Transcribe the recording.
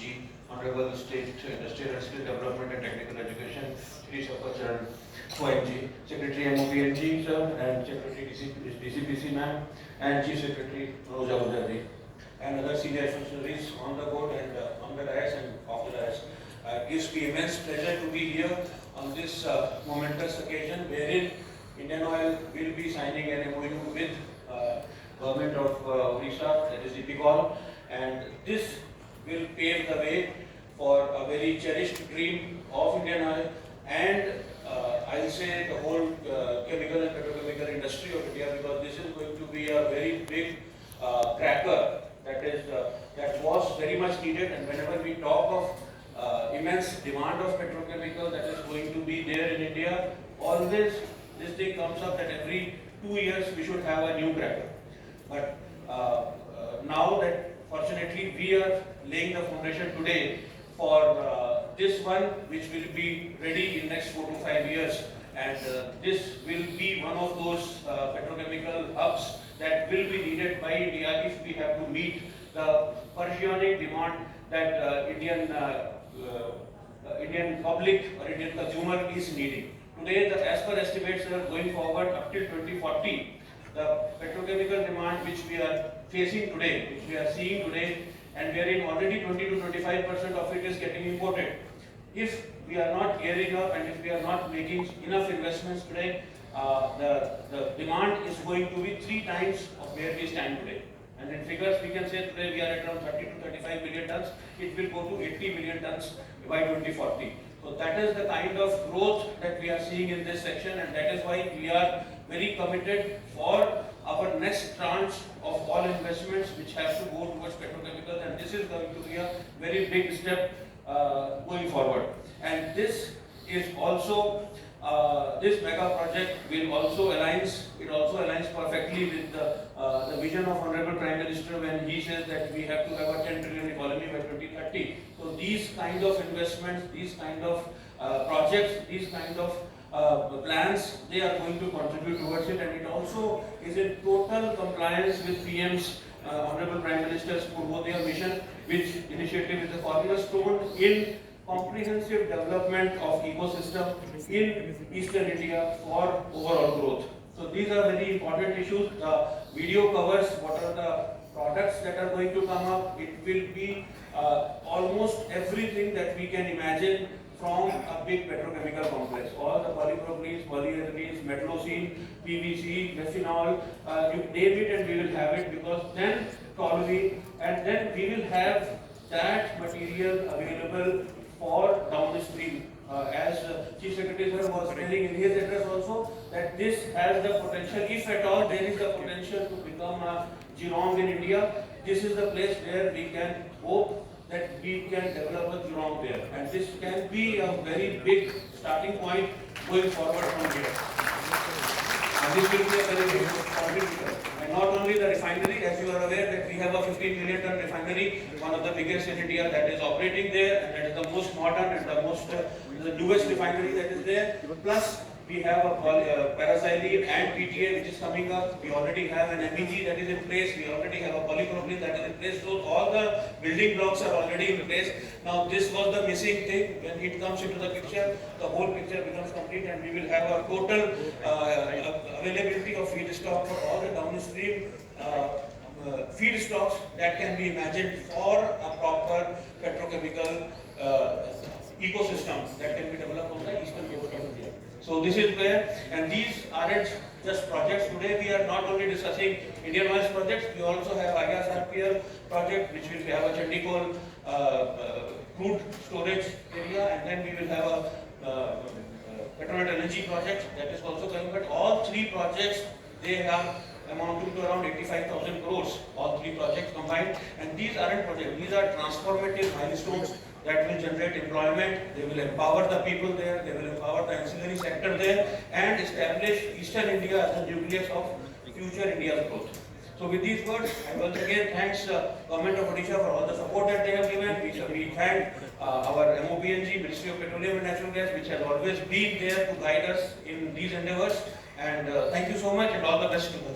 DG, Honorable State Industrial and Skill Development and Technical Education, Shri Shapacharan OMG, Secretary MOPNG sir, and Secretary DCPC ma'am, and Chief Secretary Manoj Ahluwalia, and other senior functionaries on the board and on the dais and off the dais. It gives me immense pleasure to be here on this momentous occasion wherein Indian Oil will be signing an MOU with Government of Odisha, that is EPICOL, and this will pave the way for a very cherished dream of Indian Oil and I'll say the whole chemical and petrochemical industry of India, because this is going to be a very big cracker that was very much needed. And whenever we talk of immense demand of petrochemical that is going to be there in India, always this thing comes up that every 2 years we should have a new cracker. But now that fortunately we are laying the foundation today for this one, which will be ready in next 4 to 5 years, and this will be one of those petrochemical hubs that will be needed by India if we have to meet the burgeoning demand that Indian public or Indian consumer is needing. Today, as per estimates, going forward up till 2040, the petrochemical demand which we are facing today, which we are seeing today, and wherein already 20 to 25% of it is getting imported. If we are not gearing up and if we are not making enough investments today, the demand is going to be 3 times of where we stand today. And in figures, we can say today we are at around 30 to 35 million tons. It will go to 80 million tons by 2040. So that is the kind of growth that we are seeing in this section, and that is why we are very committed for our next tranche of all investments which have to go towards petrochemicals, and this is going to be a very big step going forward. And this is also this mega project will also aligns perfectly with the vision of Honorable Prime Minister when he says that we have to have a 10 trillion economy by 2030. So these kind of investments, these kind of projects, these kind of plans, they are going to contribute towards it, and it also is in total compliance with PM's Honorable Prime Minister's Purvodaya mission, which initiative is a cornerstone in comprehensive development of ecosystem in Eastern India for overall growth. So these are very important issues. The video covers what are the products that are going to come up. It will be almost everything that we can imagine from a big petrochemical complex. All the polypropylenes, polyethylenes, metallocene, PVC, methanol, you name it and we will have it, because then toluene, and then we will have that material available for downstream. As Chief Secretary Sir was telling in his address also, that this has the potential, if at all there is the potential to become a Geelong in India, this is the place where we can hope that we can develop a Geelong there. And this can be a very big starting point going forward from here. And this will be a very big contributor. And not only the refinery, as you are aware that we have a 15 million ton refinery, one of the biggest in India that is operating there, and that is the most modern and the newest refinery that is there. Plus, we have a paraxylene and PTA which is coming up. We already have an MEG that is in place. We already have a polypropylene that is in place. So all the building blocks are already in place. Now this was the missing thing. When it comes into the picture, the whole picture becomes complete, and we will have a total availability of feedstock for all the downstream feedstocks that can be imagined for a proper petrochemical ecosystem that can be developed on the eastern coast of India. So this is where, and these aren't just projects. Today we are not only discussing Indian Oil's projects, we also have ISRPL project, which will have a Chandigarh crude storage area, and then we will have a Petronet LNG project that is also coming. But all 3 projects, they are amounting to around 85,000 crores, all 3 projects combined. And these aren't projects, these are transformative milestones that will generate employment, they will empower the people there, they will empower the ancillary sector there, and establish Eastern India as the nucleus of future India's growth. So with these words, I once again thanks Government of Odisha for all the support that they have given. We thank our MOPNG, Ministry of Petroleum and Natural Gas, which has always been there to guide us in these endeavors. And thank you so much, and all the best to the